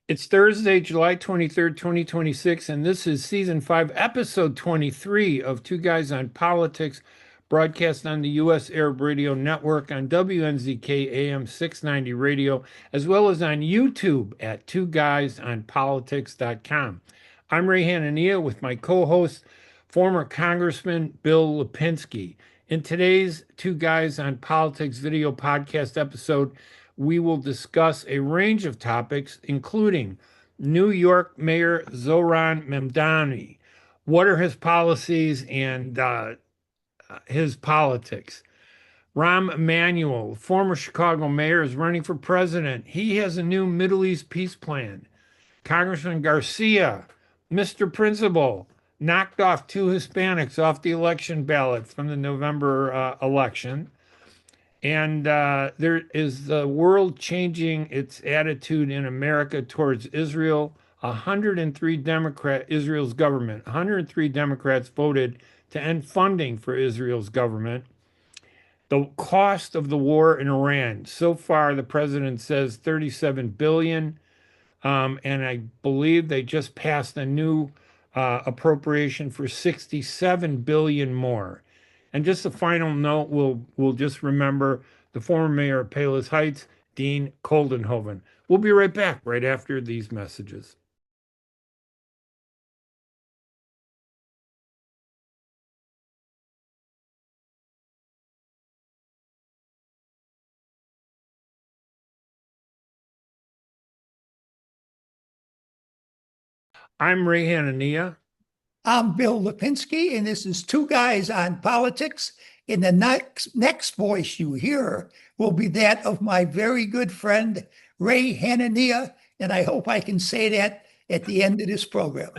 It's Thursday, July 23rd, 2026, and this is season 5, episode 23 of Two Guys on Politics, broadcast on the U.S. Arab Radio Network on WNZK AM 690 radio, as well as on YouTube at twoguysonpolitics.com. I'm Ray Hanania with my co-host, former Congressman Bill Lipinski. In today's Two Guys on Politics video podcast episode, we will discuss a range of topics, including New York Mayor Zohran Mamdani. What are his policies and his politics? Rahm Emanuel, former Chicago mayor, is running for president. He has a new Middle East peace plan. Congressman Garcia, Mr. Principal, knocked off two Hispanics off the election ballot from the November election. And there is the world changing its attitude in America towards Israel. Israel's government, 103 Democrats voted to end funding for Israel's government. The cost of the war in Iran, so far, the president says 37 billion. And I believe they just passed a new appropriation for 67 billion more. And just a final note, we'll just remember the former mayor of Palos Heights, Dean Koldenhoven. We'll be right back right after these messages. I'm Ray Hanania. I'm Bill Lipinski, and this is Two Guys on Politics. And the next voice you hear will be that of my very good friend, Ray Hanania, and I hope I can say that at the end of this program.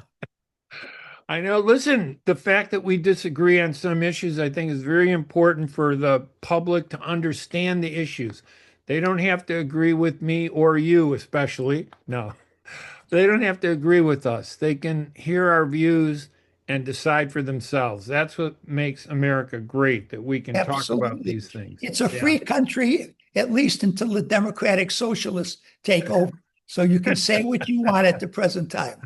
I know, listen, the fact that we disagree on some issues, I think, is very important for the public to understand the issues. They don't have to agree with me or you, especially. No, they don't have to agree with us. They can hear our views and decide for themselves. That's what makes America great, that we can talk about these things. It's a free country, at least until the Democratic Socialists take over. So you can say what you want at the present time.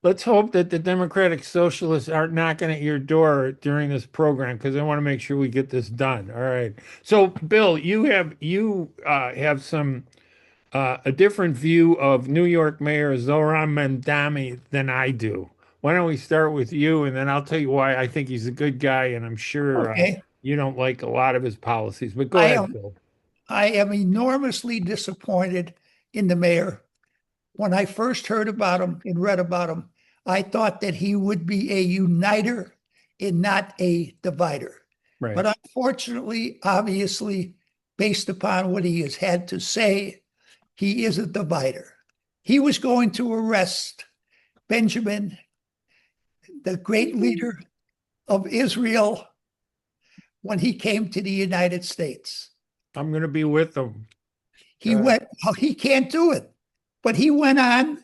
Let's hope that the Democratic Socialists aren't knocking at your door during this program, because I want to make sure we get this done. All right. So, Bill, you have some a different view of New York Mayor Zohran Mamdani than I do. Why don't we start with you, and then I'll tell you why I think he's a good guy, and I'm sure you don't like a lot of his policies. But go ahead, Bill. I am enormously disappointed in the mayor. When I first heard about him and read about him, I thought that he would be a uniter and not a divider. Right. But unfortunately, obviously, based upon what he has had to say, he is a divider. He was going to arrest Benjamin, the great leader of Israel, when he came to the United States. I'm going to be with him. He can't do it. But he went on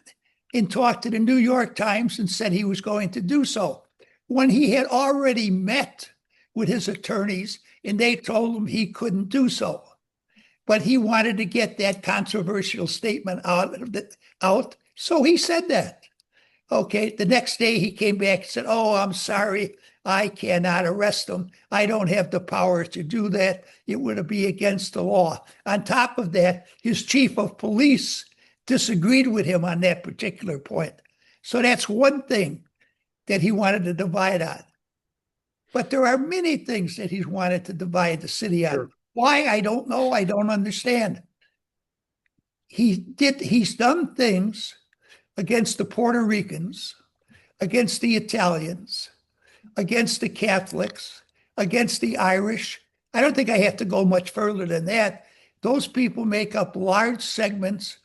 and talked to the New York Times and said he was going to do so, when he had already met with his attorneys and they told him he couldn't do so. But he wanted to get that controversial statement out. So he said that. Okay, the next day he came back and said, "Oh, I'm sorry, I cannot arrest him. I don't have the power to do that. It would be against the law." On top of that, his chief of police disagreed with him on that particular point. So that's one thing that he wanted to divide on. But there are many things that he's wanted to divide the city on. Sure. Why? I don't know. I don't understand. He's done things against the Puerto Ricans, against the Italians, against the Catholics, against the Irish. I don't think I have to go much further than that. Those people make up large segments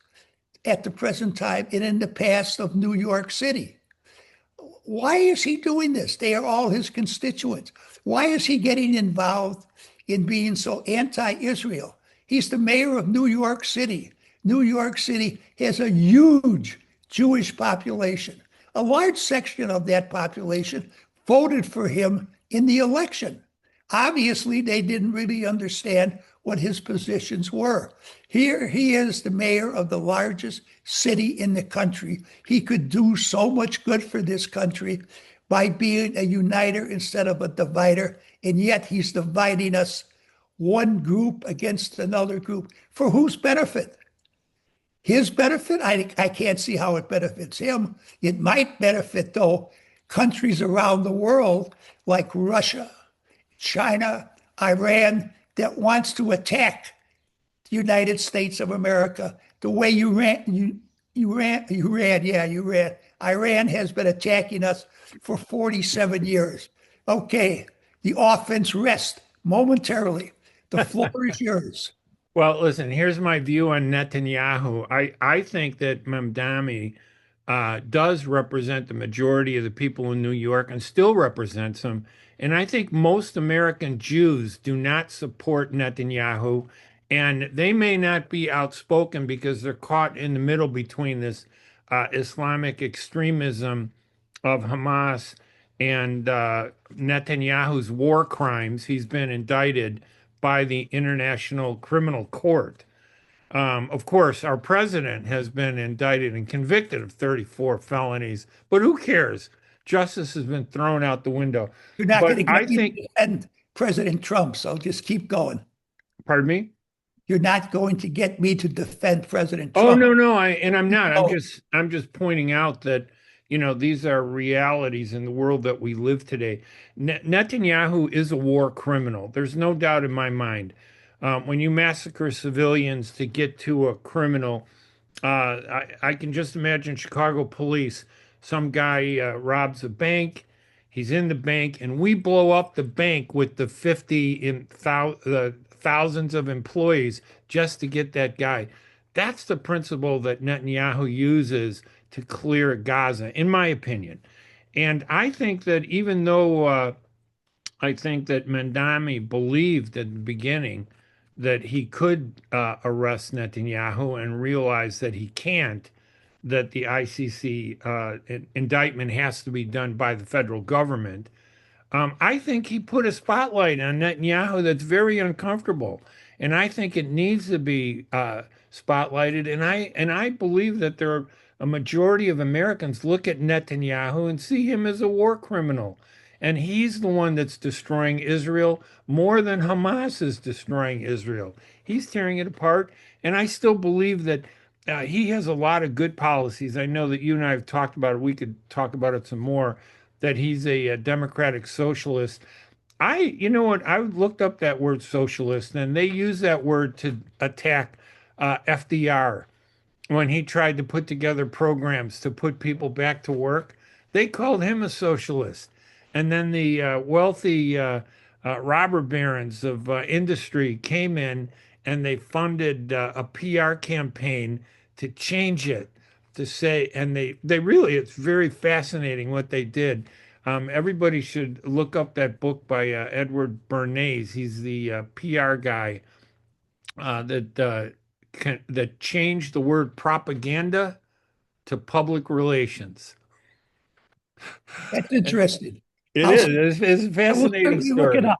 at the present time and in the past of New York City. Why is he doing this? They are all his constituents. Why is he getting involved in being so anti-Israel? He's the mayor of New York City. New York City has a huge Jewish population. A large section of that population voted for him in the election. Obviously, they didn't really understand what his positions were. Here he is the mayor of the largest city in the country. He could do so much good for this country by being a uniter instead of a divider, and yet he's dividing us one group against another group. For whose benefit? His benefit? I can't see how it benefits him. It might benefit, though, countries around the world like Russia, China, Iran, that wants to attack the United States of America the way Iran has been attacking us for 47 years. Okay, the offense rests momentarily. The floor is yours. Well, listen, here's my view on Netanyahu. I think that Mamdani does represent the majority of the people in New York and still represents them. And I think most American Jews do not support Netanyahu. And they may not be outspoken because they're caught in the middle between this Islamic extremism of Hamas and Netanyahu's war crimes. He's been indicted by the International Criminal Court. Of course, our president has been indicted and convicted of 34 felonies, but who cares? Justice has been thrown out the window. You're not going But to I get me think, to defend President Trump, so just keep going. pardon me? You're not going to get me to defend President Oh, Trump. no, I'm not. No, I'm just pointing out that, these are realities in the world that we live today. Netanyahu is a war criminal. There's no doubt in my mind. When you massacre civilians to get to a criminal, I can just imagine Chicago police. Some guy robs a bank. He's in the bank, and we blow up the bank with the thousands of employees just to get that guy. That's the principle that Netanyahu uses to clear Gaza, in my opinion. And I think that even though I think that Mamdani believed at the beginning that he could arrest Netanyahu and realized that he can't, that the ICC indictment has to be done by the federal government. I think he put a spotlight on Netanyahu that's very uncomfortable, and I think it needs to be spotlighted. And I believe that a majority of Americans look at Netanyahu and see him as a war criminal, and he's the one that's destroying Israel more than Hamas is destroying Israel. He's tearing it apart, and I still believe that he has a lot of good policies. I know that you and I have talked about it. We could talk about it some more. That he's a democratic socialist. You know what? I looked up that word socialist, and they use that word to attack FDR when he tried to put together programs to put people back to work. They called him a socialist. And then the wealthy robber barons of industry came in and they funded a PR campaign to change it to say, and they really, it's very fascinating what they did. Everybody should look up that book by Edward Bernays. He's the PR guy that changed the word propaganda to public relations. that's interesting. It I'll, is. It's a I will fascinating certainly look it story. up.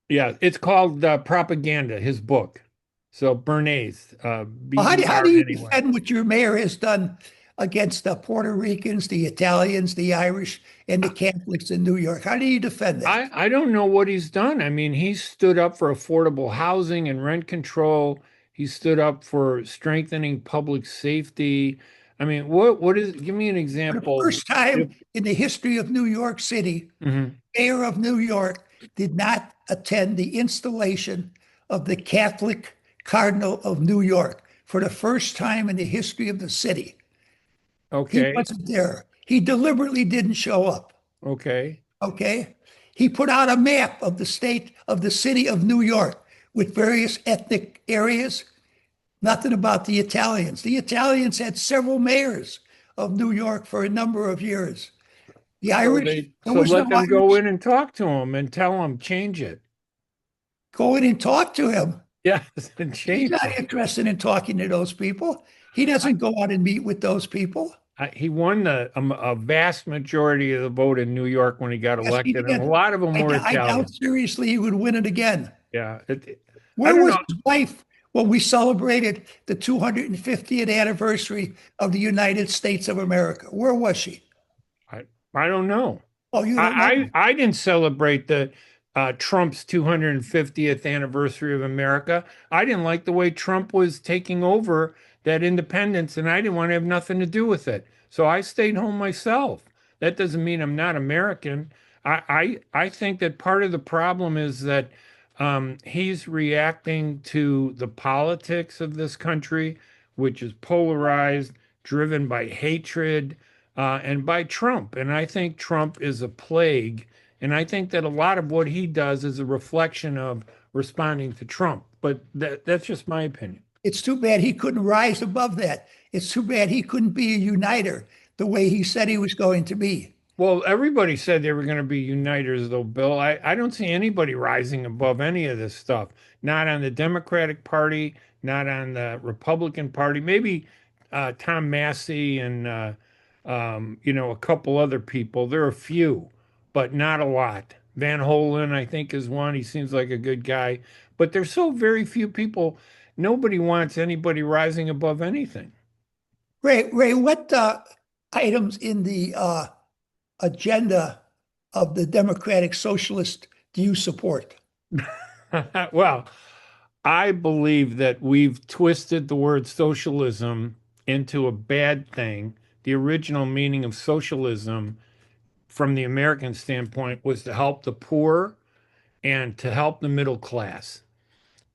Yeah, it's called Propaganda, his book. So Bernays, Well, how B-E-R do you anyway. defend what your mayor has done against the Puerto Ricans, the Italians, the Irish, and the Catholics in New York? How do you defend that? I don't know what he's done. I mean, he stood up for affordable housing and rent control. He stood up for strengthening public safety. I mean, what is, give me an For the example. first time in the history of New York City, Mhm. mayor of New York did not attend the installation of the Catholic Cardinal of New York for the first time in the history of the city. He Okay. wasn't there. He deliberately didn't show up. Okay. Okay. He put out a map of the state of the city of New York with various ethnic areas. Nothing about the Italians. The Italians had several mayors of New York for a number of years. The Irish, there So was no let them go Irish. in and talk to him and tell him change it. Go in and talk to him. Yes, and He's change not it. interested in talking to those people. He doesn't go out and meet with those people. He won a vast majority of the vote in New York when he got Yes, he elected, and a did. lot of them were I doubt Italian. seriously he would win it again. Yeah. I Where don't was know. his wife when we celebrated the 250th anniversary of the United States of America? Where was she? I, I don't know. Oh, you don't know? I didn't celebrate the Trump's 250th anniversary of America. I didn't like the way Trump was taking over that independence, and I didn't want to have nothing to do with it. So I stayed home myself. That doesn't mean I'm not American. I think that part of the problem is that he's reacting to the politics of this country, which is polarized, driven by hatred and by Trump. And I think Trump is a plague. And I think that a lot of what he does is a reflection of responding to Trump. But that's just my opinion. It's too bad he couldn't rise above that. It's too bad he couldn't be a uniter the way he said he was going to be. Well, everybody said they were going to be uniters, though, Bill. I don't see anybody rising above any of this stuff. Not on the Democratic Party, not on the Republican Party. Maybe Tom Massey and a couple other people. There are a few, but not a lot. Van Hollen, I think, is one. He seems like a good guy, but there's so very few people. Nobody wants anybody rising above anything. Ray, what items in the agenda of the Democratic Socialist do you support? Well, I believe that we've twisted the word socialism into a bad thing. The original meaning of socialism, from the American standpoint, was to help the poor and to help the middle class.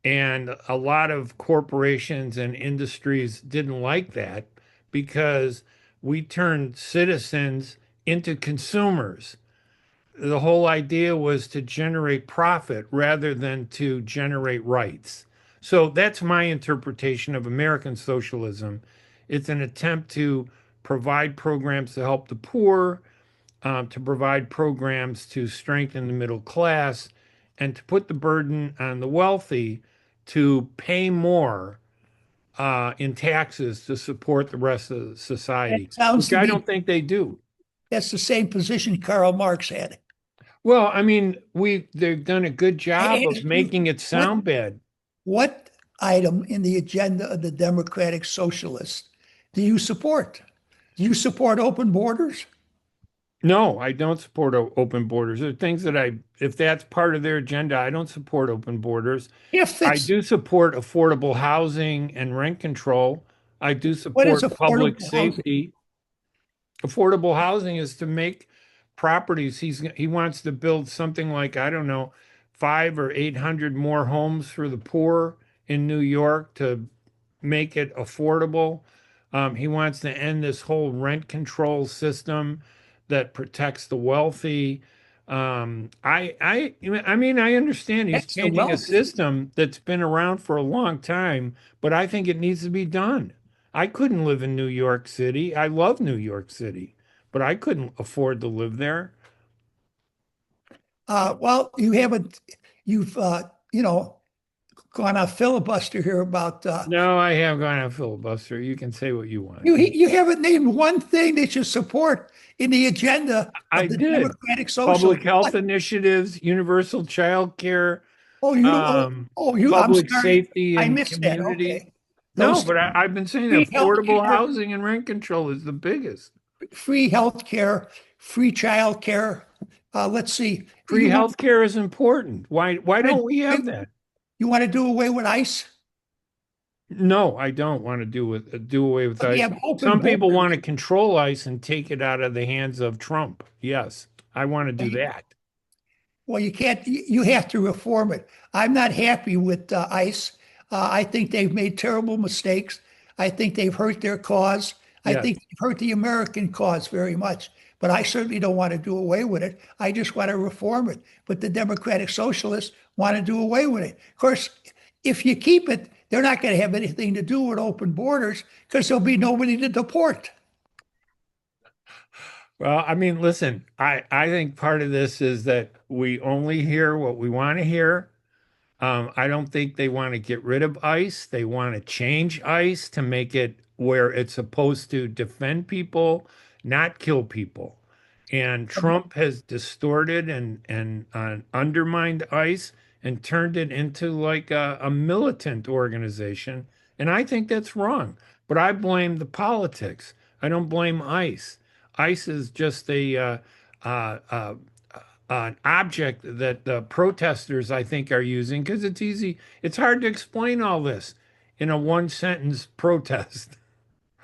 And a lot of corporations and industries didn't like that because we turned citizens into consumers. The whole idea was to generate profit rather than to generate rights. So that's my interpretation of American socialism. It's an attempt to provide programs to help the poor, to provide programs to strengthen the middle class, and to put the burden on the wealthy to pay more in taxes to support the rest of That society, sounds which to I be don't think they do. that's the same position Karl Marx had. Well, I mean, they've done a good I job of asked you, making it what sound bad. what item in the agenda of the Democratic Socialists do you support? Do you support open borders? No, I don't support open borders. There are things that if that's part of their agenda, I don't support open borders. If I it's do support affordable housing and rent control. I do what is support public affordable housing? safety. Affordable housing is to make properties. He wants to build something like, I don't know, 500 or 800 more homes for the poor in New York to make it affordable. He wants to end this whole rent control system that protects the wealthy. I mean, I understand he's That's the changing a wealthy. system that's been around for a long time, but I think it needs to be done. I couldn't live in New York City. I love New York City, but I couldn't afford to live there. Well, you've gone off filibuster here about No, I have gone on filibuster. You can say what you want. you haven't named one thing that you support in the agenda I of the did. Democratic Public Socialists. health initiatives, universal child care, Oh, you don't. um, I'm public sorry. safety I and missed that. community. Okay. No, Those but I've been saying free health affordable care, housing and rent control is the biggest. free health care, free child care. Let's see. Free health care is important. Why Want don't we have to that? you want to do away with ICE? No, I don't want to do away with But you ICE. have open Some people want borders. to control ICE and take it out of the hands of Trump. Yes, I want to do that. Well, you can't. You have to reform it. I'm not happy with ICE. I think they've made terrible mistakes. I think they've hurt their cause. I Yes. think they've hurt the American cause very much. But I certainly don't want to do away with it. I just want to reform it. But the Democratic Socialists want to do away with it. Of course, if you keep it, they're not going to have anything to do with open borders because there'll be nobody to deport. Well, I mean, listen, I think part of this is that we only hear what we want to hear. I don't think they want to get rid of ICE. They want to change ICE to make it where it's supposed to defend people, not kill people. And Trump has distorted and undermined ICE, and turned it into like a militant organization. And I think that's wrong. But I blame the politics. I don't blame ICE. ICE is just uh, uh, an object that the protesters, I think, are using because it's easy. It's hard to explain all this in a one sentence protest.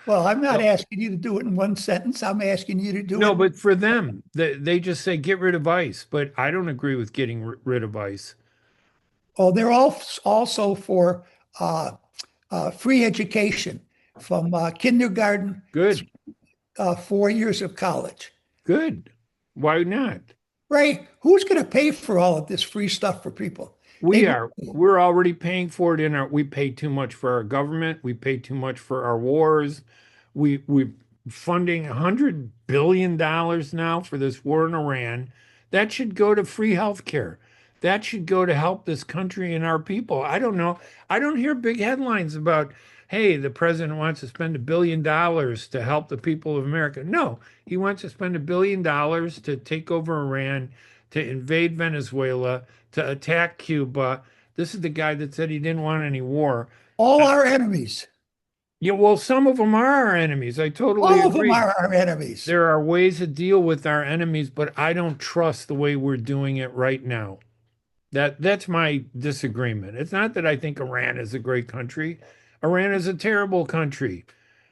Well, I'm not So, asking you to do it in one sentence. I'm asking you to do no, it. but for them, they just say get rid of ICE. But I don't agree with getting rid of ICE. Oh, they're all also for uh, free education from kindergarten, Good, 4 years of college. good. Why not? Ray, who's going to pay for all of this free stuff for people? They We won't. are. We're already paying for it in our, we pay too much for our government. We pay too much for our wars. We're funding $100 billion now for this war in Iran. That should go to free health care. That should go to help this country and our people. I don't know. I don't hear big headlines about, hey, the president wants to spend $1 billion to help the people of America. No, he wants to spend $1 billion to take over Iran, to invade Venezuela, to attack Cuba. This is the guy that said he didn't want any war. All our enemies. Yeah, well, some of them are our enemies. I totally All of them agree. are our enemies. There are ways to deal with our enemies, but I don't trust the way we're doing it right now. That's my disagreement. It's not that I think Iran is a great country. Iran is a terrible country.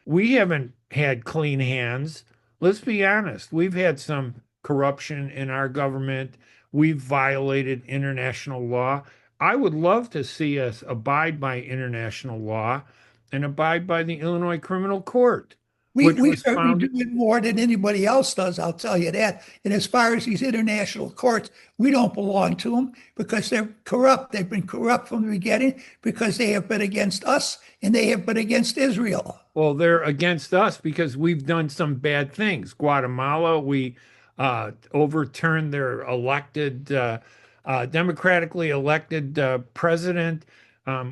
We haven't had clean hands. Let's be honest. We've had some corruption in our government. We've violated international law. I would love to see us abide by international law and abide by the Illinois Criminal Court, We which we was certainly do founded. it more than anybody else does, I'll tell you that. And as far as these international courts, we don't belong to them because they're corrupt. They've been corrupt from the beginning because they have been against us and they have been against Israel. Well, they're against us because we've done some bad things. Guatemala, we overturned their elected, democratically elected president.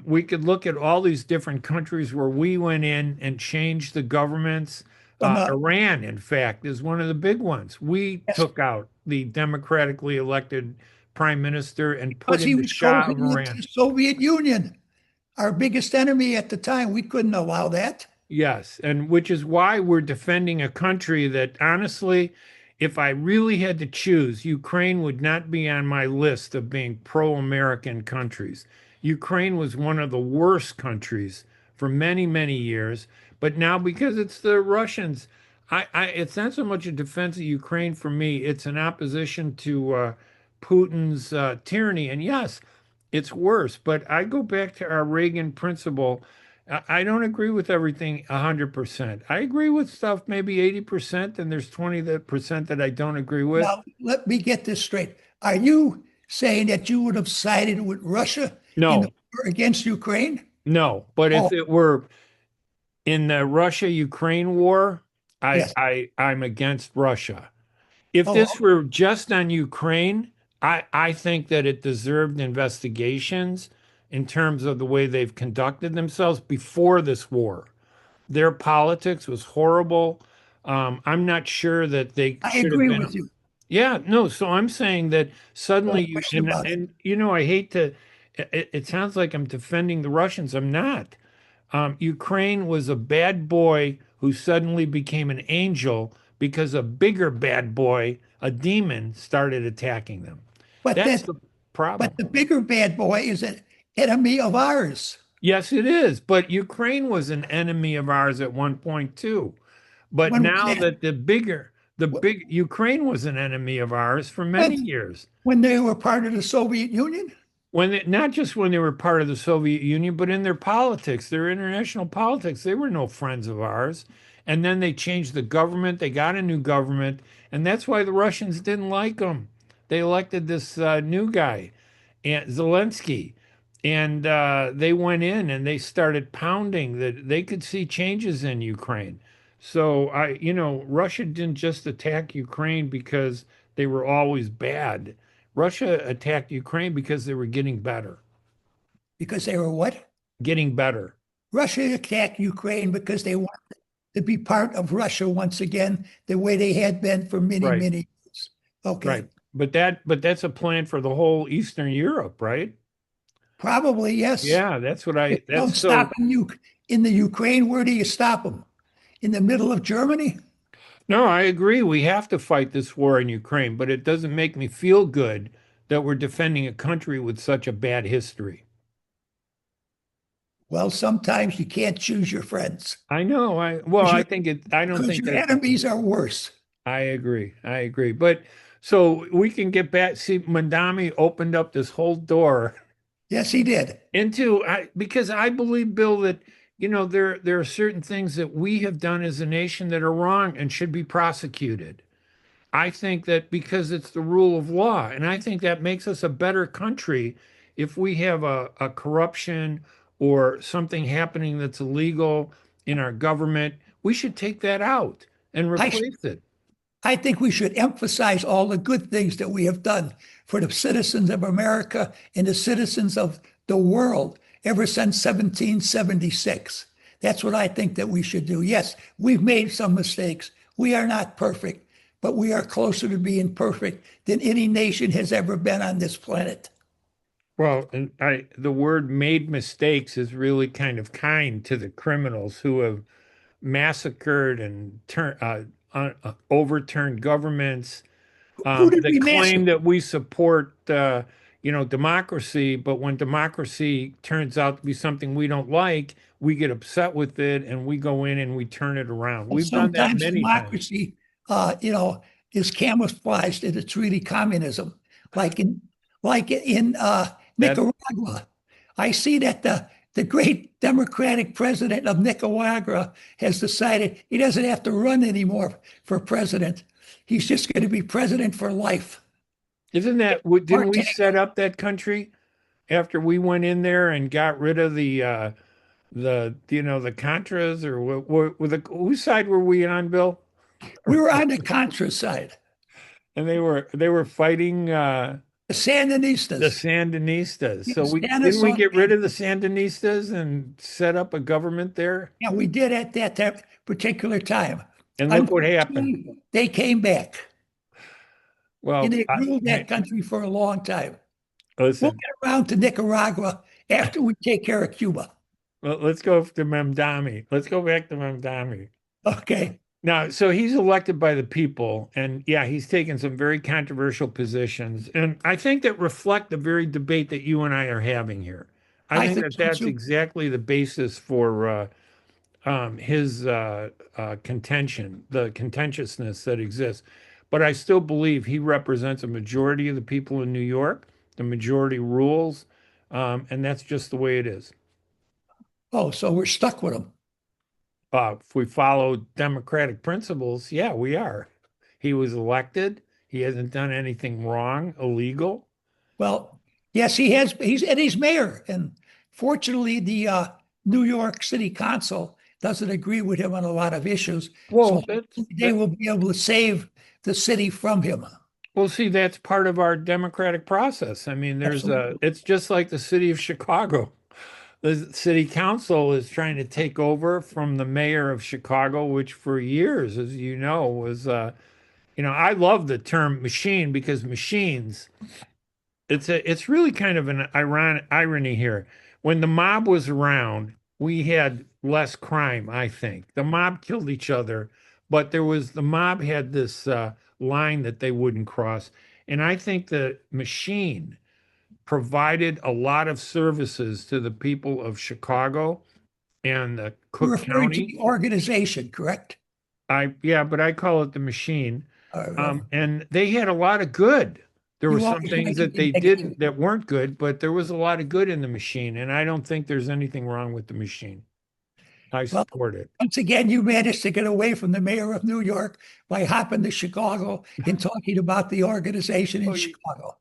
We could look at all these different countries where we went in and changed the governments. From Iran, in fact, is one of the big ones. We yes, took out the democratically elected prime minister and put because he in the was Shah closing of with Iran. the Soviet Union, our biggest enemy at the time. We couldn't allow that. Yes, and which is why we're defending a country that honestly, if I really had to choose, Ukraine would not be on my list of being pro-American countries. Ukraine was one of the worst countries for many, many years, but now because it's the Russians, it's not so much a defense of Ukraine for me, it's an opposition to Putin's tyranny. And yes, it's worse, but I go back to our Reagan principle. I don't agree with everything 100%. I agree with stuff maybe 80%, and there's 20% that I don't agree with. Now, let me get this straight. Are you saying that you would have sided with Russia in the No, war against Ukraine? no. But if Oh, it were in the Russia-Ukraine war, yes. I'm against Russia. If Oh, this were just on Ukraine, I think that it deserved investigations in terms of the way they've conducted themselves before this war. Their politics was horrible. I'm not sure that they I should have agree been. with you. Yeah, no. So I'm saying that No suddenly you question about it. and I hate to. It sounds like I'm defending the Russians. I'm not. Ukraine was a bad boy who suddenly became an angel because a bigger bad boy, a demon, started attacking them. But That's that, the problem. but the bigger bad boy is an enemy of ours. Yes, it is. But Ukraine was an enemy of ours at one point too. But When was now that? that the big Ukraine was an enemy of ours for many When, years. when they were part of the Soviet Union? Not just when they were part of the Soviet Union, but in their politics, their international politics, they were no friends of ours. And then they changed the government. They got a new government, and that's why the Russians didn't like them. They elected this new guy, and Zelensky, and they went in and they started pounding that they could see changes in Ukraine. So Russia didn't just attack Ukraine because they were always bad. Russia attacked Ukraine because they were getting better, Because they were what? getting better. Russia attacked Ukraine because they wanted to be part of Russia once again, the way they had been for many, Right, many years. Okay. right. But that's a plan for the whole Eastern Europe, right? Probably, yes. Yeah, If you that's don't stop so. in the Ukraine, where do you stop them? In the middle of Germany? No, I agree. We have to fight this war in Ukraine, but it doesn't make me feel good that we're defending a country with such a bad history. Well, sometimes you can't choose your friends I know. Well, because I think I don't because think your that enemies are worse. I agree. I agree. But so we can get back. See, Mamdani opened up this whole door Yes, he did. because I believe, Bill, that there are certain things that we have done as a nation that are wrong and should be prosecuted. I think that because it's the rule of law, and I think that makes us a better country if we have a corruption or something happening that's illegal in our government, we should take that out and I replace it. I think we should emphasize all the good things that we have done for the citizens of America and the citizens of the world ever since 1776. That's what I think that we should do. Yes, we've made some mistakes. We are not perfect, but we are closer to being perfect than any nation has ever been on this planet. Well, and the word made mistakes is really kind of kind to the criminals who have massacred and overturned governments Who did we that claim massacre? that we support, democracy, but when democracy turns out to be something we don't like, we get upset with it and we go in and we turn it around. Well, We've done that sometimes many times. democracy, is camouflaged and it's really communism, like in That Nicaragua. I see that the great Democratic president of Nicaragua has decided he doesn't have to run anymore for president. He's just going to be president for life. isn't that didn't we set up that country after we went in there and got rid of the Contras or whose side were we on, Bill? We were on the Contra side, And they were fighting the the Sandinistas. Sandinistas. So we Stand didn't us we on, get rid of the Sandinistas and set up a government there? yeah, we did at that particular time. And look what happened. Unfortunately, they came back and Well, they ruled that country for a long time. We'll listen. get around to Nicaragua after we take care of Cuba. Well, let's go to Mamdani. Let's go back to Mamdani. Okay. Now, so he's elected by the people, and yeah, he's taken some very controversial positions, and I think that reflect the very debate that you and I are having here. I I think think that so that's too. exactly the basis for his contention, the contentiousness that exists. But I still believe he represents a majority of the people in New York. The majority rules, and that's just the way it is. Oh, so we're stuck with them. If we follow democratic principles, yeah, we are. He was elected. He hasn't done anything wrong, illegal. Well, yes, he has. He's mayor, and fortunately, the New York City Council doesn't agree with him on a lot of issues. So Well, they will be able to save the city from him. well, see, that's part of our democratic process. I mean, Absolutely. it's just like the city of Chicago. The city council is trying to take over from the mayor of Chicago, which for years, as you know, was, I love the term machine because machines, it's really kind of an irony here. When the mob was around, we had less crime, I think. The mob killed each other, but the mob had this line that they wouldn't cross. And I think the machine provided a lot of services to the people of Chicago and You're Cook referring to County. the organization, correct? Yeah, but I call it the machine. Or And they had a lot of good. There were you some always things like it that in they negative. didn't that weren't good, but there was a lot of good in the machine, and I don't think there's anything wrong with the machine. I Well, support it. once again, you managed to get away from the mayor of New York by hopping to Chicago and talking about the organization in Oh, Chicago.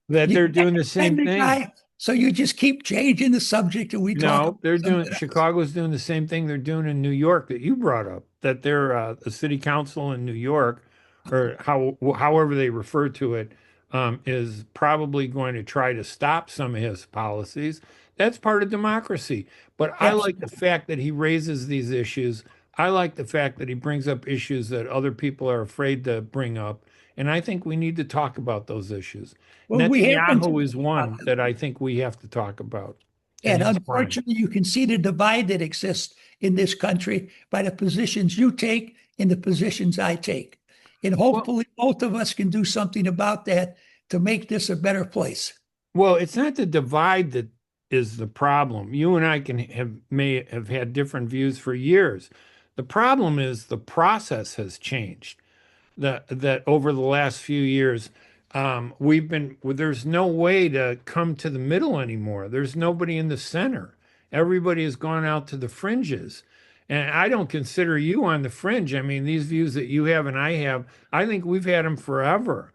that You they're can't doing the same defend the thing. guy, so you just keep changing the subject and we talk about No, they're doing something else. Chicago's doing the same thing they're doing in New York that you brought up, that they're the city council in New York, or however they refer to it, is probably going to try to stop some of his policies. That's part of democracy. But I like the Absolutely. fact that he raises these issues. I like the fact that he brings up issues that other people are afraid to bring up. And I think we need to talk about those issues. Well, we have been Netanyahu talking is about one them. that I think we have to talk about and And his crime. unfortunately, you can see the divide that exists in this country by the positions you take and the positions I take. And Well, hopefully, both of us can do something about that to make this a better place. well, it's not the divide that is the problem. You and I may have had different views for years. The problem is the process has changed. That over the last few years, there's no way to come to the middle anymore. There's nobody in the center. Everybody has gone out to the fringes. And I don't consider you on the fringe. I mean, these views that you have and I have, I think we've had them forever.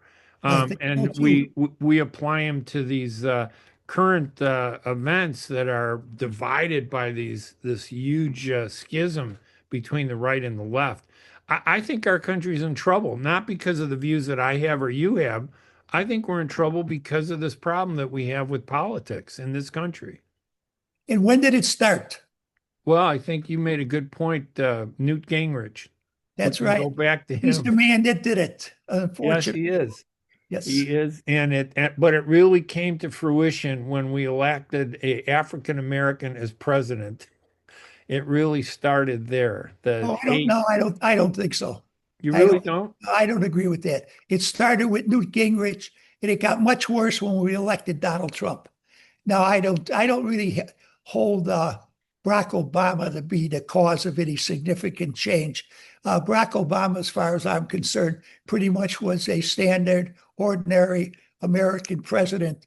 I think so And too. we apply them to these current events that are divided by this huge schism between the right and the left. I think our country's in trouble, not because of the views that I have or you have. I think we're in trouble because of this problem that we have with politics in this country. And when did it start? Well, I think you made a good point, Newt Gingrich. We That's can right. go back to He's the him. man that did it, Yes, he unfortunately. is. He Yes. is, but it really came to fruition when we elected a African American as president. It really started there. The Oh, I don't hate. know. I don't think so. You I really don't don't? I don't agree with that. It started with Newt Gingrich and it got much worse when we elected Donald Trump. Now I don't really hold Barack Obama to be the cause of any significant change. Barack Obama, as far as I'm concerned, pretty much was a standard, ordinary American president.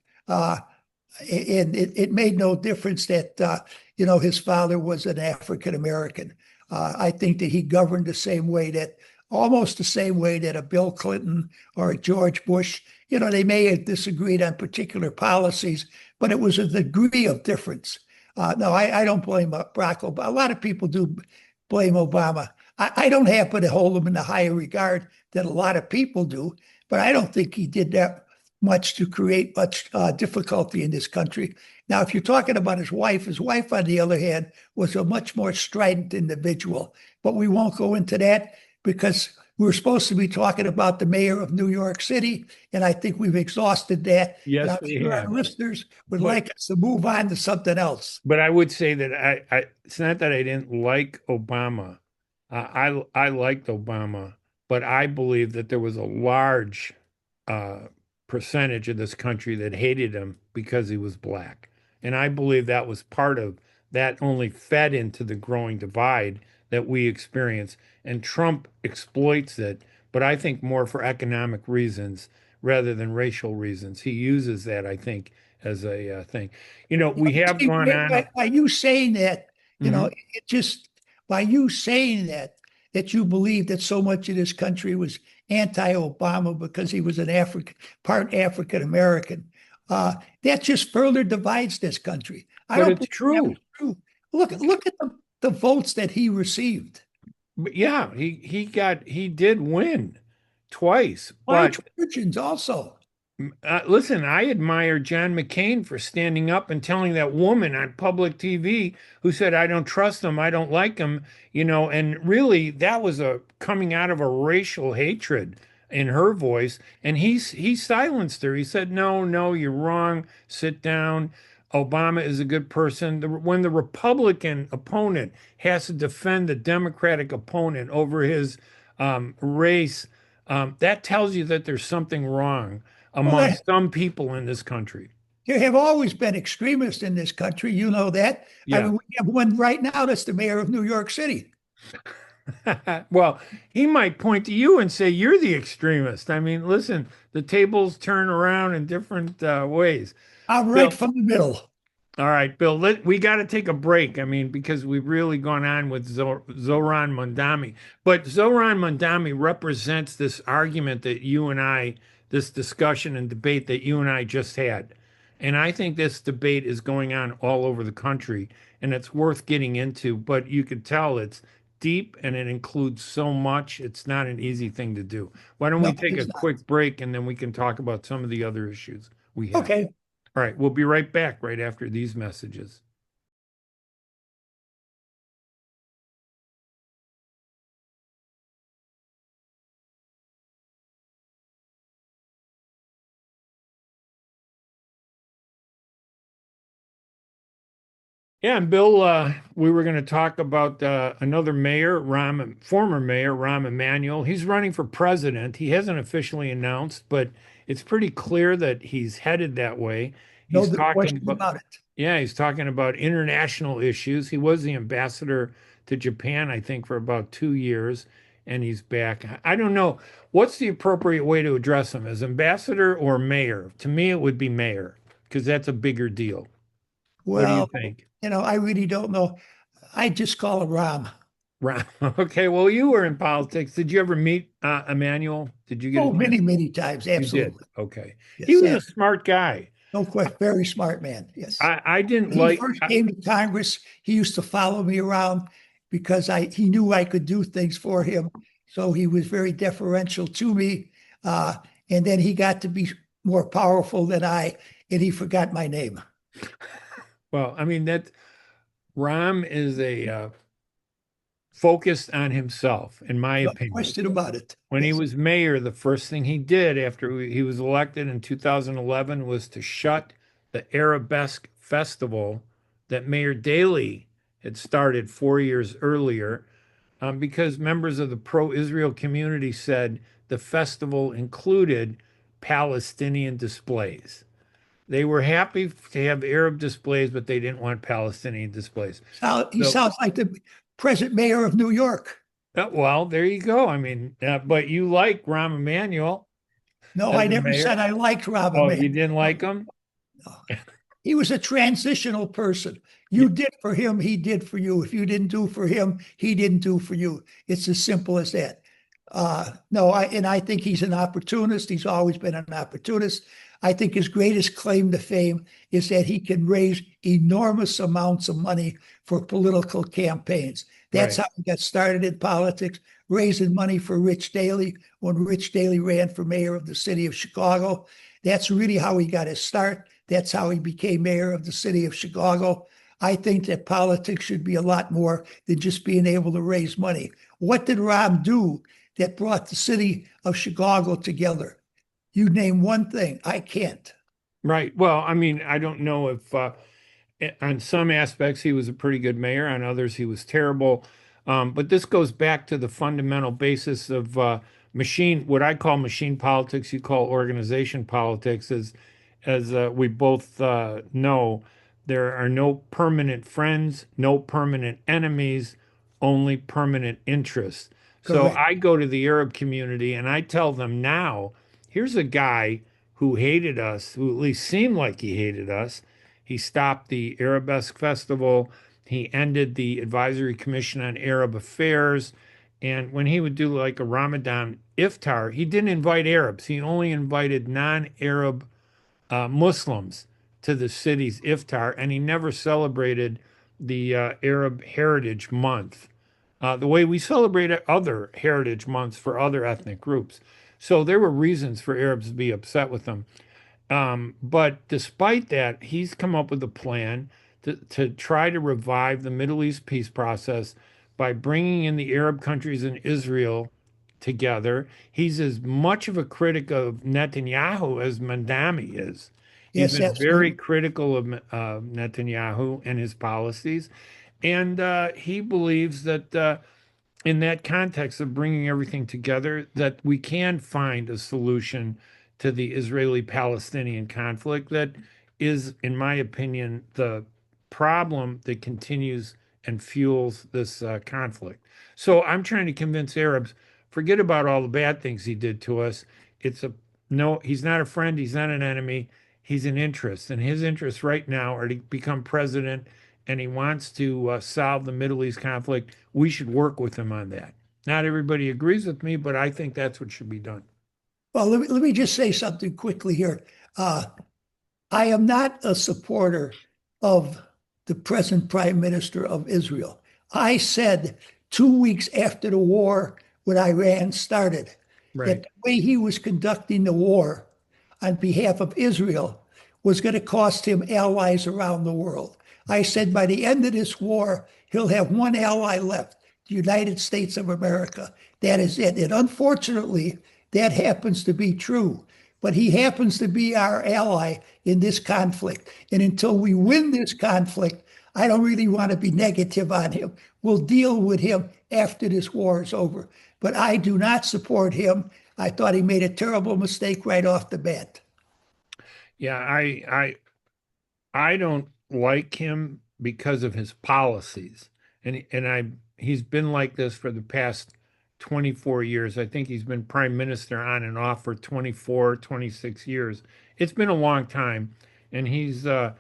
And it made no difference that his father was an African American. I think that he governed the same way that almost the same way that a Bill Clinton or a George Bush, they may have disagreed on particular policies, but it was a degree of difference. No, I don't blame Barack Obama. A lot of people do blame Obama. I don't happen to hold him in the higher regard that a lot of people do, but I don't think he did that much to create much difficulty in this country. Now, if you're talking about his wife, on the other hand, was a much more strident individual. But we won't go into that because we're supposed to be talking about the mayor of New York City, and I think we've exhausted that. And Yes, I'm we sure our have. listeners would But like us to move on to something else. But I would say that it's not that I didn't like Obama. I liked Obama, but I believe that there was a large uh, percentage of this country that hated him because he was black. And I believe that was part of that only fed into the growing divide that we experience. And Trump exploits it, but I think more for economic reasons rather than racial reasons. He uses that, I think, as a thing. We have See, gone on. by you saying that, Mhm. it just by you saying that you believe that so much of this country was anti-Obama because he was an part African American. That just further divides this country. I But don't it's believe that was true. true. Look at the votes that he received. But yeah, he did win twice. But White Virgins also. listen, I admire John McCain for standing up and telling that woman on public TV who said, "I don't trust him, I don't like him," and really that was a coming out of a racial hatred in her voice, and he silenced her. He said, "No, no, you're wrong. Sit down. Obama is a good person." When the Republican opponent has to defend the Democratic opponent over his race, that tells you that there's something wrong Well, among some people in this country. there have always been extremists in this country. You know that. I Yeah. mean, we have one right now that's the mayor of New York City. Well, he might point to you and say you're the extremist. I mean, listen, the tables turn around in different ways. I'm right Bill, from the middle. all right, Bill, we got to take a break. I mean, because we've really gone on with Zohran Mamdani. But Zohran Mamdani represents this argument that you and I, this discussion and debate that you and I just had. And I think this debate is going on all over the country and it's worth getting into. But you could tell it's deep and it includes so much. It's not an easy thing to do. Why don't we No, take a it's not. quick break and then we can talk about some of the other issues we have? Okay. All right, we'll be right back right after these messages. Yeah, and Bill, we were going to talk about another mayor, former mayor Rahm Emanuel. He's running for president. He hasn't officially announced, but it's pretty clear that he's headed that way. No He's talking question about, about it. yeah, he's talking about international issues. He was the ambassador to Japan, I think, for about 2 years, and he's back. I don't know. What's the appropriate way to address him, as ambassador or mayor? To me, it would be mayor, because that's a bigger deal. What do you Well, think? I really don't know. I just call him Ram. Right. Okay. Well, you were in politics. Did you ever meet Emmanuel? Did you get a Oh, chance? many, many times. You did. Absolutely. Okay. He Yes. was a smart guy. No question. Very smart man. Yes. I didn't When he like. first came to Congress, he used to follow me around because he knew I could do things for him. So he was very deferential to me. Uh, and then he got to be more powerful than I, and he forgot my name. Well, I mean that Rahm is a focused on himself, in my No opinion. question about it. When he Yes. was mayor, the first thing he did after he was elected in 2011 was to shut the Arabesque Festival that Mayor Daley had started 4 years earlier, because members of the pro-Israel community said the festival included Palestinian displays. They were happy to have Arab displays, but they didn't want Palestinian displays. He So, sounds like the present mayor of New York. well, there you go. I mean, but you like Rahm Emanuel No, as I a never mayor. said I liked Rahm Oh, you Emanuel. didn't like him? No. He was a transitional person. You did for him, he did for you. If you didn't do for him, he didn't do for you. It's as simple as that. No, I think he's an opportunist. He's always been an opportunist. I think his greatest claim to fame is that he can raise enormous amounts of money for political campaigns. That's Right. how he got started in politics, raising money for Rich Daley when Rich Daley ran for mayor of the city of Chicago. That's really how he got his start. That's how he became mayor of the city of Chicago. I think that politics should be a lot more than just being able to raise money. What did Rahm do that brought the city of Chicago together? You name one thing. I can't. Right. Well, I mean, I don't know if on some aspects he was a pretty good mayor, on others he was terrible. But this goes back to the fundamental basis of what I call machine politics, you call organization politics, as we both know, there are no permanent friends, no permanent enemies, only permanent interests. So Correct. I go to the Arab community and I tell them now, here's a guy who hated us, who at least seemed like he hated us. He stopped the Arabesque Festival. He ended the Advisory Commission on Arab Affairs. And when he would do like a Ramadan iftar, he didn't invite Arabs. He only invited non-Arab Muslims to the city's iftar, and he never celebrated the Arab Heritage Month the way we celebrate other heritage months for other ethnic groups. So there were reasons for Arabs to be upset with him. But despite that, he's come up with a plan to try to revive the Middle East peace process by bringing in the Arab countries and Israel together. He's as much of a critic of Netanyahu as Mamdani is. He's Yes, been very absolutely. critical of Netanyahu and his policies. And he believes that in that context of bringing everything together, that we can find a solution to the Israeli-Palestinian conflict that is, in my opinion, the problem that continues and fuels this conflict. So I'm trying to convince Arabs, forget about all the bad things he did to us. It's a no, he's not a friend, he's not an enemy, he's an interest. And his interests right now are to become president, and he wants to solve the Middle East conflict. We should work with him on that. Not everybody agrees with me, but I think that's what should be done. Well, let me just say something quickly here. Uh, I am not a supporter of the present prime minister of Israel. I said 2 weeks after the war with Iran started that Right. the way he was conducting the war on behalf of Israel was going to cost him allies around the world. I said by the end of this war, he'll have one ally left, the United States of America. That is it. And unfortunately, that happens to be true. But he happens to be our ally in this conflict. And until we win this conflict, I don't really want to be negative on him. We'll deal with him after this war is over. But I do not support him. I thought he made a terrible mistake right off the bat. Yeah, I don't like him because of his policies. And he's been like this for the past 24 years. I think he's been prime minister on and off for 24, 26 years. It's been a long time. And he's a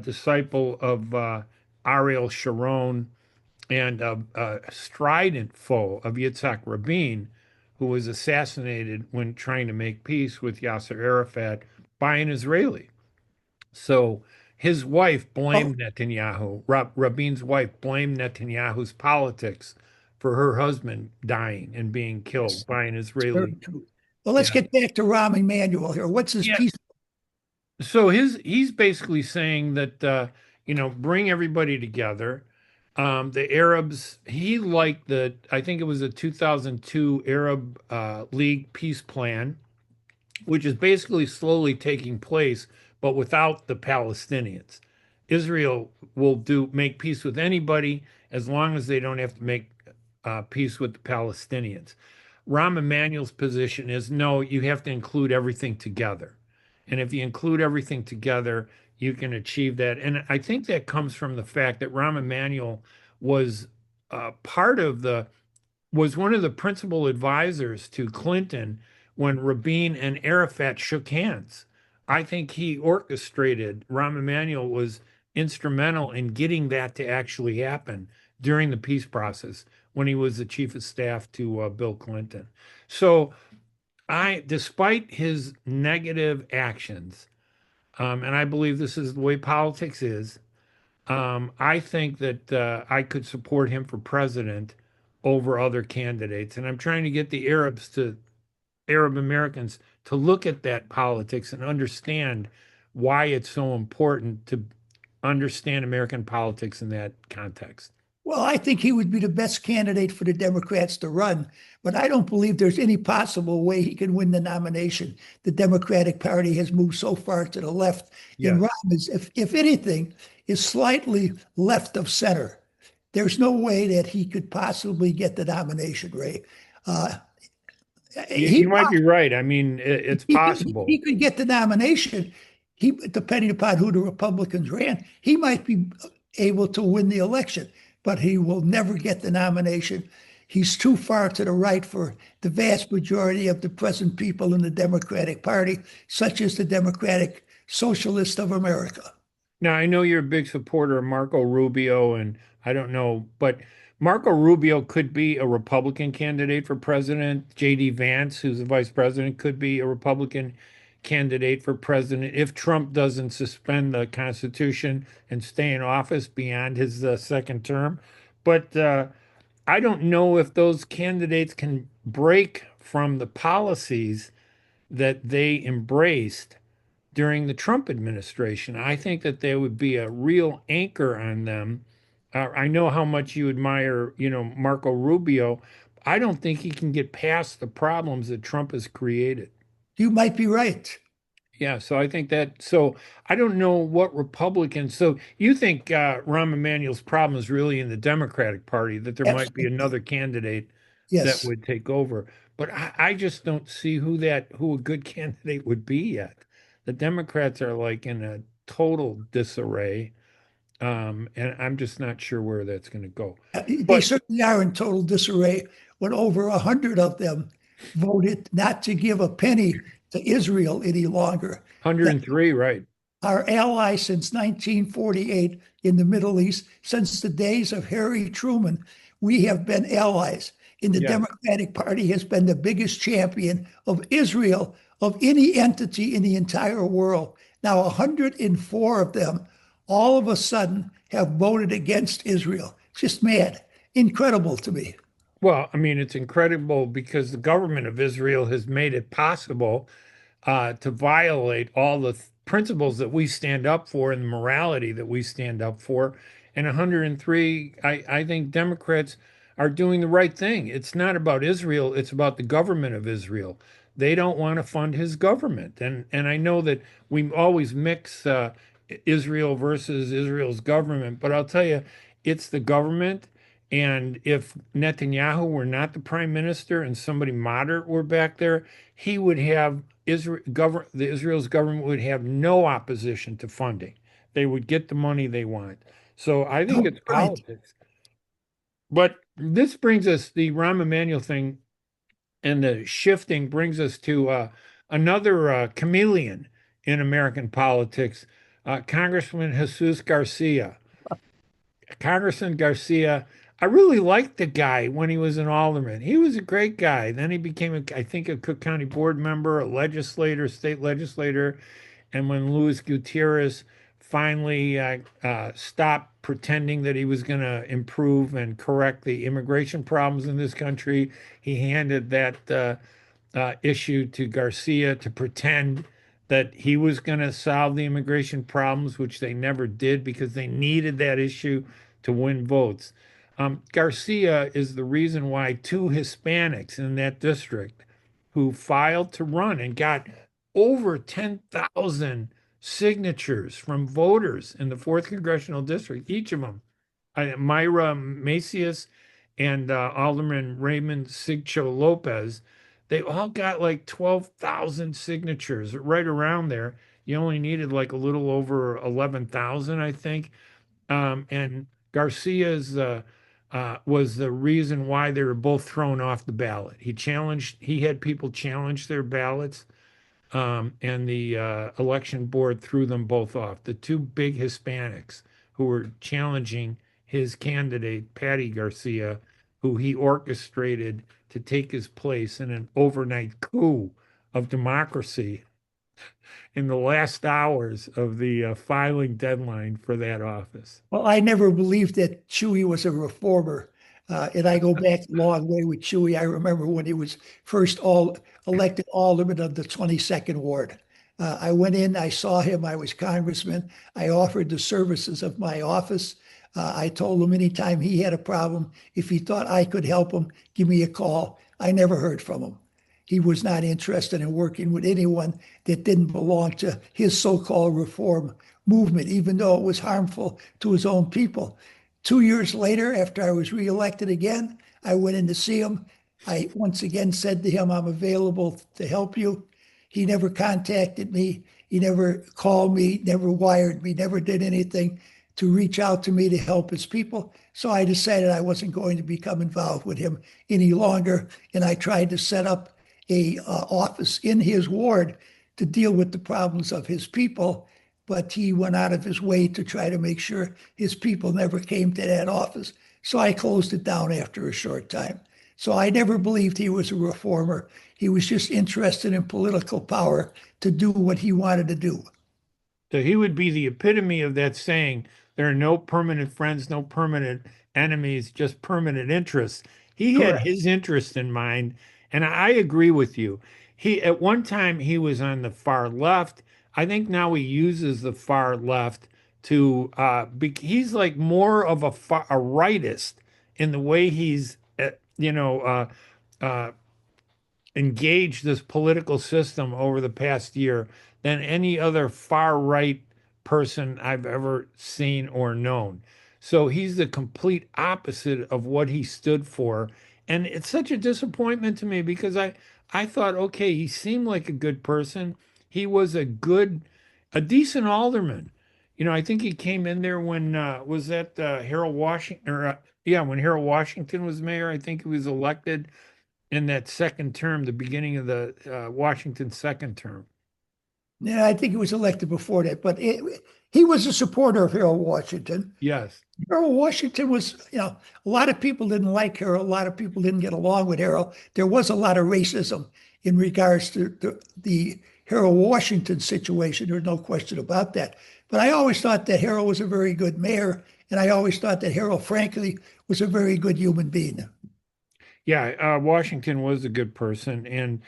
disciple of Ariel Sharon and a strident foe of Yitzhak Rabin, who was assassinated when trying to make peace with Yasser Arafat by an Israeli. So his wife Oh, blamed Netanyahu. Rabin's wife blamed Netanyahu's politics for her husband dying and being killed by an it's very Israeli. true. Well, let's Yeah. get back to Rahm Emanuel here. What's his Yeah. piece? So he's basically saying that bring everybody together. The Arabs, he liked I think it was a 2002 Arab League peace plan, which is basically slowly taking place, but without the Palestinians. Israel will make peace with anybody as long as they don't have to make peace with the Palestinians. Rahm Emanuel's position is no, you have to include everything together. And if you include everything together, you can achieve that. And I think that comes from the fact that Rahm Emanuel was part of was one of the principal advisors to Clinton when Rabin and Arafat shook hands. I think he orchestrated, Rahm Emanuel was instrumental in getting that to actually happen during the peace process when he was the chief of staff to Bill Clinton. So despite his negative actions, and I believe this is the way politics is, I think that I could support him for president over other candidates. And I'm trying to get the Arab Americans to look at that politics and understand why it's so important to understand American politics in that context. Well, I think he would be the best candidate for the Democrats to run, but I don't believe there's any possible way he can win the nomination. The Democratic Party has moved so far to the left, and Yes. Rahm is, if anything, is slightly left of center. There's no way that he could possibly get the nomination, Ray. Uh, You he might be right. I mean, it's he possible. could get the nomination. He, depending upon who the Republicans ran, he might be able to win the election, but he will never get the nomination. He's too far to the right for the vast majority of the present people in the Democratic Party, such as the Democratic Socialist of America. Now, I know you're a big supporter of Marco Rubio, and I don't know, but Marco Rubio could be a Republican candidate for president. J.D. Vance, who's the vice president, could be a Republican candidate for president if Trump doesn't suspend the Constitution and stay in office beyond his second term. But I don't know if those candidates can break from the policies that they embraced during the Trump administration. I think that there would be a real anchor on them. I know how much you admire, Marco Rubio. I don't think he can get past the problems that Trump has created. You might be right. Yeah, so I think that. So I don't know what Republicans. So you think Rahm Emanuel's problem is really in the Democratic Party, that there might be Absolutely. another candidate that Yes. would take over. But I just don't see who a good candidate would be yet. The Democrats are like in a total disarray, and I'm just not sure where that's going to go. They But certainly are in total disarray when over 100 of them voted not to give a penny to Israel any longer. That 103, right? our ally since 1948 in the Middle East, since the days of Harry Truman, we have been allies. And the Yes. Democratic Party has been the biggest champion of Israel of any entity in the entire world. Now, 104 of them all of a sudden have voted against Israel. It's just mad. Incredible to me. Well, I mean, it's incredible because the government of Israel has made it possible to violate all the principles that we stand up for and the morality that we stand up for. And 103, I think Democrats are doing the right thing. It's not about Israel, it's about the government of Israel. They don't want to fund his government. And I know that we always mix Israel versus Israel's government, but I'll tell you, it's the government. And if Netanyahu were not the prime minister and somebody moderate were back there, he would have Israel's government would have no opposition to funding. They would get the money they want. So I think it's Right. politics. But this brings us the Rahm Emanuel thing and the shifting brings us to another chameleon in American politics, Congressman Jesus Garcia. Congressman Garcia, I really liked the guy when he was an alderman. He was a great guy. Then he became, I think, a Cook County board member, a legislator, state legislator. And when Luis Gutierrez finally stopped pretending that he was going to improve and correct the immigration problems in this country, he handed that issue to Garcia to pretend that he was going to solve the immigration problems, which they never did because they needed that issue to win votes. Garcia is the reason why two Hispanics in that district who filed to run and got over 10,000 signatures from voters in the 4th Congressional District, each of them, Myra Macias and Alderman Raymond Sigcho-Lopez, they all got like 12,000 signatures right around there. You only needed like a little over 11,000, I think. And Garcia's was the reason why they were both thrown off the ballot. He had people challenge their ballots, and the election board threw them both off. The two big Hispanics who were challenging his candidate, Patty Garcia, who he orchestrated to take his place in an overnight coup of democracy in the last hours of the filing deadline for that office. Well, I never believed that Chewy was a reformer. And I go back a long way with Chewy. I remember when he was first all elected alderman of the 22nd Ward. I went in, I saw him, I was congressman. I offered the services of my office. I told him anytime he had a problem, if he thought I could help him, give me a call. I never heard from him. He was not interested in working with anyone that didn't belong to his so-called reform movement, even though it was harmful to his own people. 2 years later, after I was reelected again, I went in to see him. I once again said to him, I'm available to help you. He never contacted me. He never called me, never wired me, never did anything to reach out to me to help his people. So I decided I wasn't going to become involved with him any longer. And I tried to set up a office in his ward to deal with the problems of his people, but he went out of his way to try to make sure his people never came to that office. So I closed it down after a short time. So I never believed he was a reformer. He was just interested in political power to do what he wanted to do. So he would be the epitome of that saying, there are no permanent friends, no permanent enemies, just permanent interests. He had Correct. his interest in mind, and I agree with you. He at one time he was on the far left. I think now he uses the far left to he's like more of a rightist in the way he's uh, engaged this political system over the past year than any other far right person I've ever seen or known. So he's the complete opposite of what he stood for. And it's such a disappointment to me because I thought, okay, he seemed like a good person. He was a decent alderman. I think he came in there when was that Harold Washington or yeah, when Harold Washington was mayor, I think he was elected in that second term, the beginning of the Washington second term. Yeah, I think he was elected before that, but he was a supporter of Harold Washington. Yes. Harold Washington was, a lot of people didn't like Harold. A lot of people didn't get along with Harold. There was a lot of racism in regards to the Harold Washington situation. There's no question about that. But I always thought that Harold was a very good mayor, and I always thought that Harold, frankly, was a very good human being. Yeah, Washington was a good person. And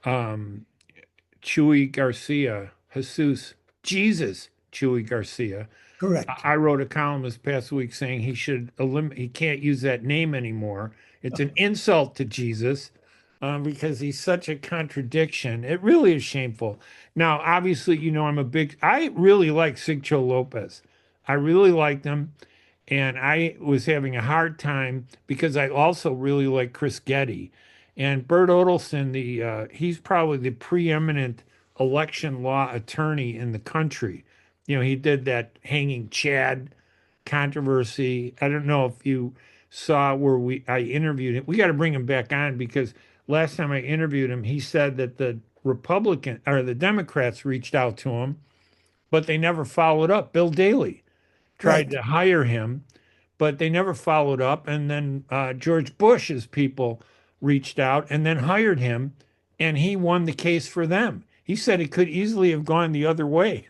um, Chuy Garcia, Jesus Chuy Garcia. Correct. I wrote a column this past week saying he can't use that name anymore. It's an insult to Jesus. because he's such a contradiction. It really is shameful. Now, obviously, I really like Sigcho-Lopez. I really liked him. And I was having a hard time because I also really like Chris Getty. And Bert Odelson, he's probably the preeminent election law attorney in the country. He did that hanging Chad controversy. I don't know if you saw where I interviewed him. We got to bring him back on because last time I interviewed him, he said that the Republican or the Democrats reached out to him, but they never followed up. Bill Daley tried Right. to hire him, but they never followed up. And then George Bush's people reached out and then hired him, and he won the case for them. He said it could easily have gone the other way.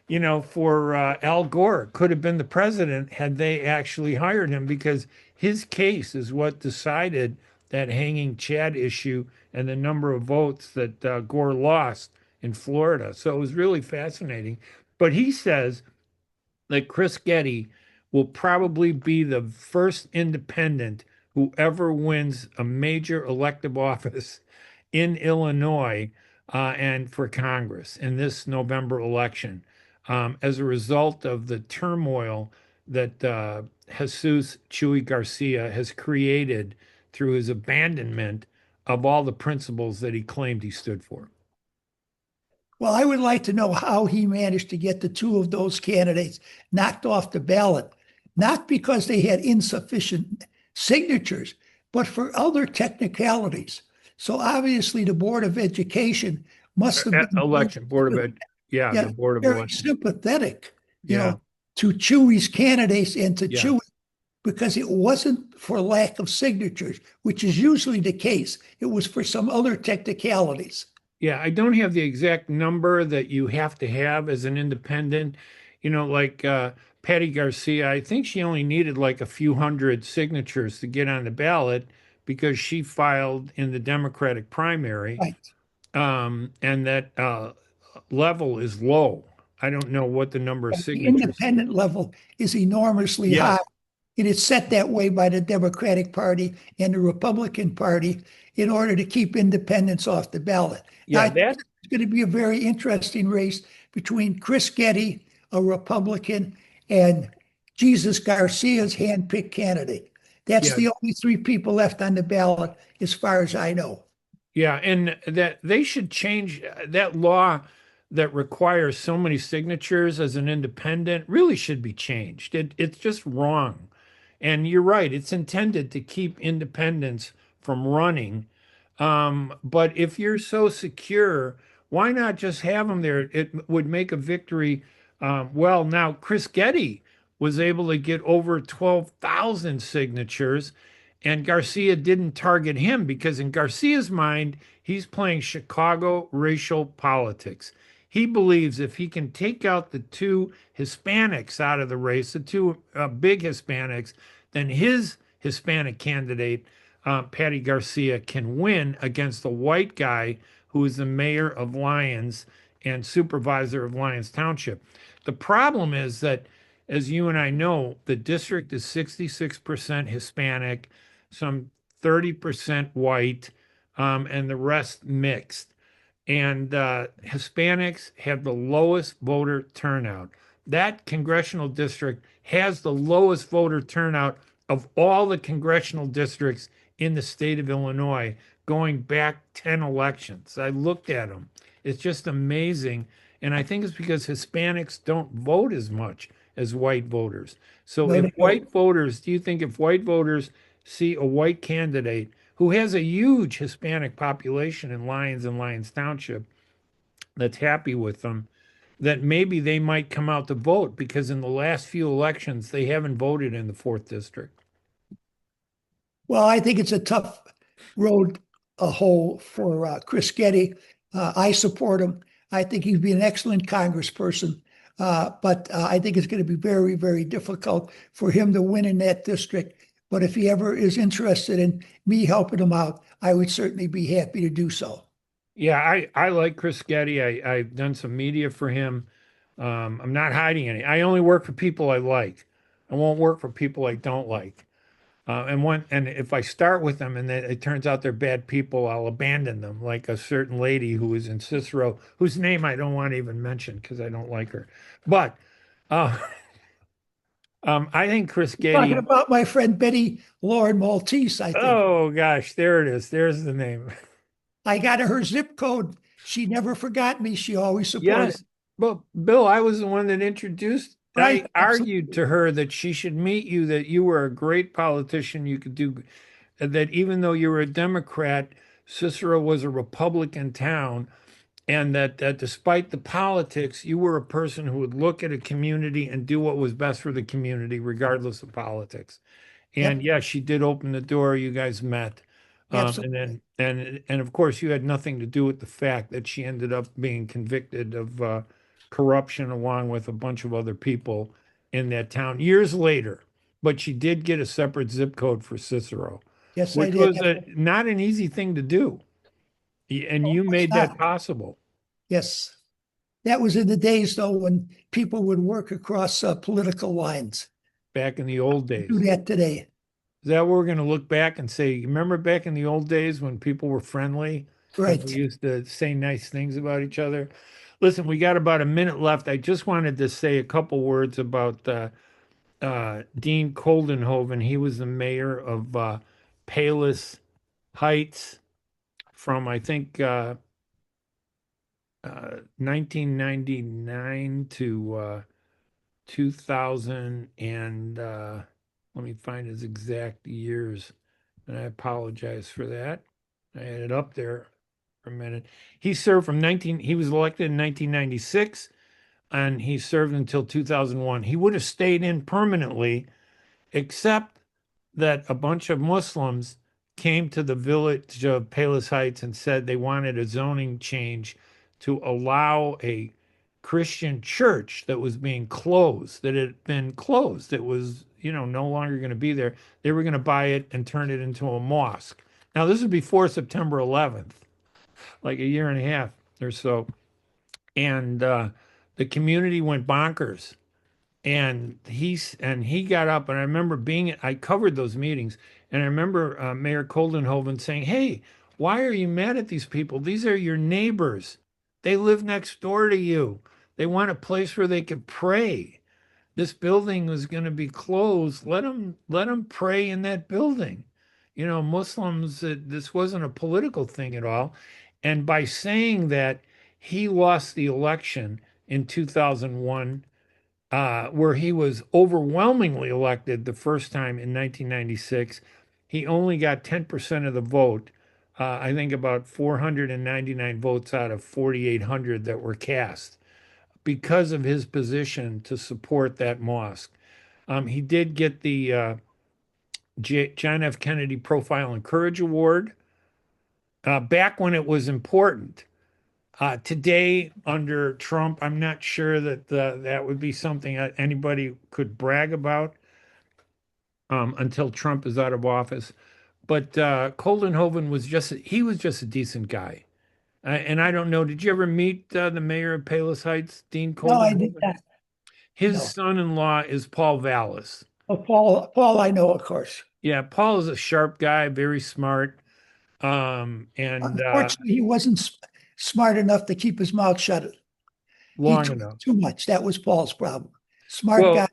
For Al Gore could have been the president had they actually hired him because his case is what decided that hanging Chad issue and the number of votes that Gore lost in Florida. So it was really fascinating. But he says that Chris Getty will probably be the first independent who ever wins a major elective office in Illinois and for Congress in this November election as a result of the turmoil that Jesus Chuy Garcia has created through his abandonment of all the principles that he claimed he stood for. Well, I would like to know how he managed to get the two of those candidates knocked off the ballot, not because they had insufficient signatures, but for other technicalities. So obviously, the Board of Education must have been Election Board of Ed, yeah, the yeah, Board of very Election, sympathetic, yeah, to Chewy's candidates and to yeah. Chewy because it wasn't for lack of signatures, which is usually the case. It was for some other technicalities. Yeah, I don't have the exact number that you have to have as an independent. Like Patty Garcia, I think she only needed like a few hundred signatures to get on the ballot because she filed in the Democratic primary, Right. and that level is low. I don't know what the number of The signatures. independent level is enormously high. Yes, It is set that way by the Democratic Party and the Republican Party in order to keep independents off the ballot. Now, yeah, I think it's going to be a very interesting race between Chris Getty, a Republican, and Jesus Garcia's handpicked candidate. That's yeah, the only three people left on the ballot, as far as I know. yeah, and that they should change that law that requires so many signatures as an independent really should be changed. It's just wrong. And you're right, it's intended to keep independents from running. But if you're so secure, why not just have them there? It would make a victory. Well, now Chris Getty was able to get over 12,000 signatures, and Garcia didn't target him because, in Garcia's mind, he's playing Chicago racial politics. He believes if he can take out the two Hispanics out of the race, the two big Hispanics, then his Hispanic candidate, Patty Garcia, can win against the white guy who is the mayor of Lyons and supervisor of Lyons Township. The problem is that, as you and I know, the district is 66% Hispanic, some 30% white, and the rest mixed. And Hispanics have the lowest voter turnout. That congressional district has the lowest voter turnout of all the congressional districts in the state of Illinois going back 10 elections. I looked at them. It's just amazing. And I think it's because Hispanics don't vote as much as white voters. So No, if they don't. white voters, do you think if white voters see a white candidate who has a huge Hispanic population in Lyons and Lyons Township that's happy with them, that maybe they might come out to vote because in the last few elections, they haven't voted in the fourth district? Well, I think it's a tough road a whole for Chris Getty. I support him. I think he'd be an excellent congressperson. But I think it's going to be very, very difficult for him to win in that district. But if he ever is interested in me helping him out, I would certainly be happy to do so. Yeah, I like Chris Getty. I've done some media for him. I'm not hiding any. I only work for people I like. I won't work for people I don't like. And if I start with them and it turns out they're bad people, I'll abandon them. Like a certain lady who was in Cicero, whose name I don't want to even mention because I don't like her. But uh, I think Chris Talking Getty. about my friend Betty Lauren Maltese, I think. Oh gosh, there it is. There's the name. I got her zip code. She never forgot me. She always supported. Yes. Well, Bill, I was the one that introduced. I Right. argued Absolutely. to her that she should meet you, that you were a great politician. You could do that, even though you were a Democrat, Cicero was a Republican town, and that despite the politics, you were a person who would look at a community and do what was best for the community, regardless of politics. And Yep. yeah, she did open the door. You guys met. And Absolutely. then and of course you had nothing to do with the fact that she ended up being convicted of corruption along with a bunch of other people in that town years later. But she did get a separate zip code for Cicero, Yes, I which did. was not an easy thing to do. And you It's made that not. possible Yes. That was in the days, though, when people would work across political lines. back in the old Do days. that today. Is that what we're going to look back and say, remember back in the old days when people were friendly and we Right. used to say nice things about each other? Listen, we got about a minute left. I just wanted to say a couple words about Dean Koldenhoven. He was the mayor of Palos Heights from, I think, 1999 to 2000. And let me find his exact years. And I apologize for that. I had it up there for a minute. He was elected in 1996 and he served until 2001. He would have stayed in permanently, except that a bunch of Muslims came to the village of Palos Heights and said they wanted a zoning change to allow a Christian church that was being closed, that had been closed. It was, no longer going to be there. They were going to buy it and turn it into a mosque. Now, this is before September 11th, like a year and a half or so. And the community went bonkers and he got up and I remember I covered those meetings and I remember Mayor Koldenhoven saying, "Hey, why are you mad at these people? These are your neighbors. They live next door to you. They want a place where they could pray. This building was going to be closed. Let them pray in that building. Muslims, this wasn't a political thing at all." And by saying that, he lost the election in 2001, where he was overwhelmingly elected the first time in 1996. He only got 10% of the vote. I think about 499 votes out of 4,800 that were cast because of his position to support that mosque. He did get the John F. Kennedy Profile and Courage Award back when it was important. Today, under Trump, I'm not sure that that would be something that anybody could brag about until Trump is out of office. But Koldenhoven was just a decent guy. And I don't know, did you ever meet the mayor of Palos Heights, Dean No, I did Koldenhoven? not. His No. son-in-law is Paul Vallis. Oh, Paul, I know, of course. Yeah, Paul is a sharp guy, very smart. And Unfortunately, he wasn't smart enough to keep his mouth shut. He long talked enough. too much. That was Paul's problem. Smart guy, Well,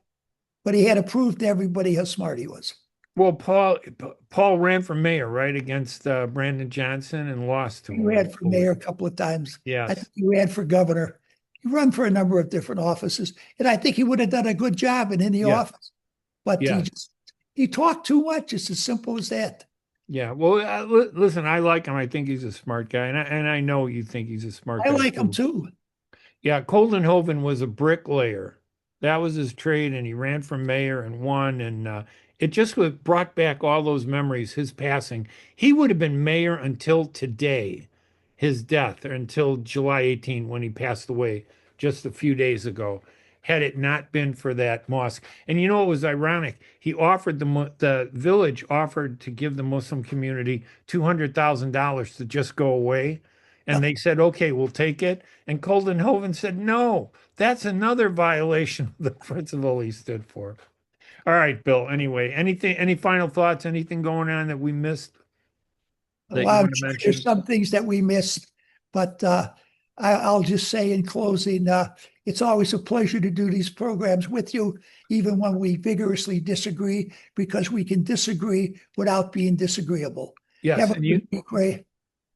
but he had to prove to everybody how smart he was. Well, Paul ran for mayor, right, against Brandon Johnson and lost to He him, I ran for mayor believe. a couple of times. I think Yes. he ran for governor. He ran for a number of different offices, and I think he would have done a good job in any Yes. office. But Yes. he talked too much. It's as simple as that. Yeah. Well, listen, I like him. I think he's a smart guy, and I know you think he's a smart I guy like him too. too. Yeah, Coldenhoven was a bricklayer. That was his trade, and he ran for mayor and won. And it just brought back all those memories, his passing. He would have been mayor until today, his death, or until July 18 when he passed away just a few days ago, had it not been for that mosque. And you know, it was ironic. He offered the village offered to give the Muslim community $200,000 to just go away. And they said, okay, we'll take it. And Coldenhoven said, no, that's another violation of the principle he stood for. All right, Bill. Anyway, any final thoughts? Anything going on that we missed that Well, you I'm want to sure there's mention? some things that we missed, but I'll just say in closing, it's always a pleasure to do these programs with you, even when we vigorously disagree, because we can disagree without being disagreeable. Yes, Have a good week, Ray.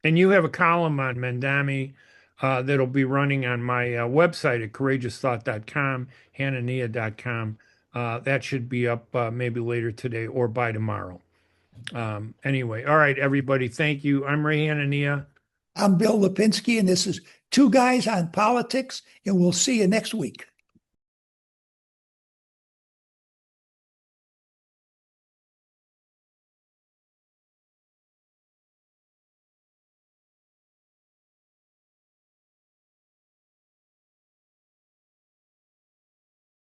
and you have a column on Mamdani that'll be running on my website at courageousthought.com, hanania.com. That should be up maybe later today or by tomorrow. Anyway, all right, everybody. Thank you. I'm Ray Hanania. I'm Bill Lipinski, and this is Two Guys on Politics, and we'll see you next week.